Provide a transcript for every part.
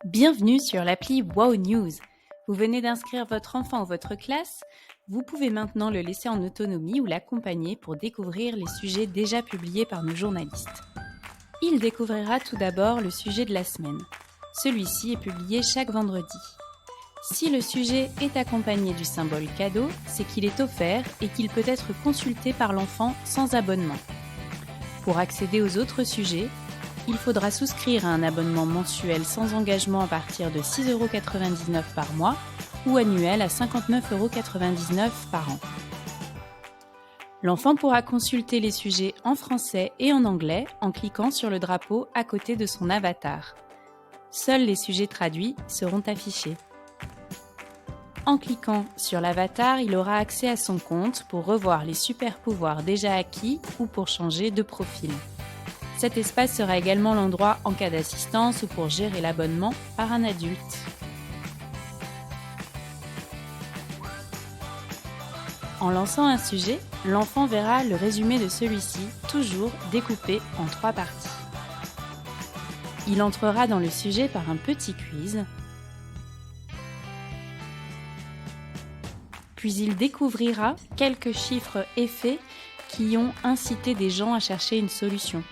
Bienvenue sur l'appli Wow News. Vous venez d'inscrire votre enfant ou votre classe? Vous pouvez maintenant le laisser en autonomie ou l'accompagner pour découvrir les sujets déjà publiés par nos journalistes. Il découvrira tout d'abord le sujet de la semaine. Celui-ci est publié chaque vendredi. Si le sujet est accompagné du symbole cadeau, c'est qu'il est offert et qu'il peut être consulté par l'enfant sans abonnement. Pour accéder aux autres sujets, il faudra souscrire à un abonnement mensuel sans engagement à partir de 6,99 € par mois ou annuel à 59,99 € par an. L'enfant pourra consulter les sujets en français et en anglais en cliquant sur le drapeau à côté de son avatar. Seuls les sujets traduits seront affichés. En cliquant sur l'avatar, il aura accès à son compte pour revoir les super pouvoirs déjà acquis ou pour changer de profil. Cet espace sera également l'endroit en cas d'assistance ou pour gérer l'abonnement par un adulte. En lançant un sujet, l'enfant verra le résumé de celui-ci, toujours découpé en 3 parties. Il entrera dans le sujet par un petit quiz, puis il découvrira quelques chiffres et faits qui ont incité des gens à chercher une solution.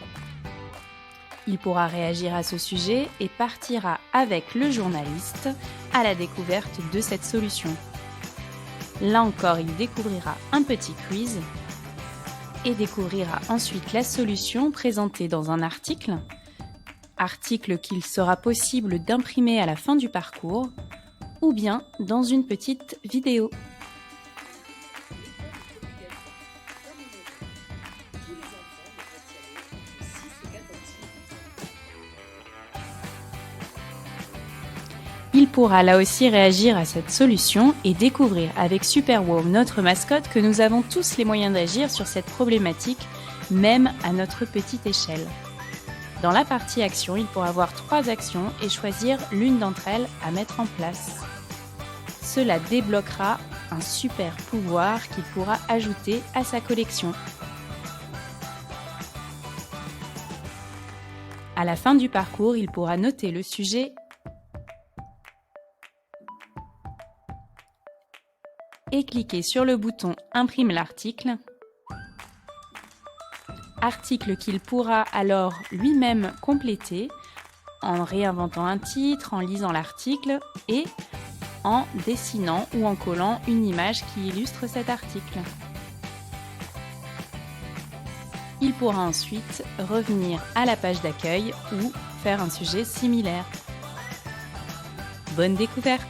Il pourra réagir à ce sujet et partira avec le journaliste à la découverte de cette solution. Là encore, il découvrira un petit quiz et découvrira ensuite la solution présentée dans un article qu'il sera possible d'imprimer à la fin du parcours ou bien dans une petite vidéo. Il pourra là aussi réagir à cette solution et découvrir avec SuperWOW, notre mascotte, que nous avons tous les moyens d'agir sur cette problématique, même à notre petite échelle. Dans la partie action, il pourra voir 3 actions et choisir l'une d'entre elles à mettre en place. Cela débloquera un super pouvoir qu'il pourra ajouter à sa collection. À la fin du parcours, il pourra noter le sujet et cliquer sur le bouton « Imprime l'article », article qu'il pourra alors lui-même compléter en réinventant un titre, en lisant l'article et en dessinant ou en collant une image qui illustre cet article. Il pourra ensuite revenir à la page d'accueil ou faire un sujet similaire. Bonne découverte!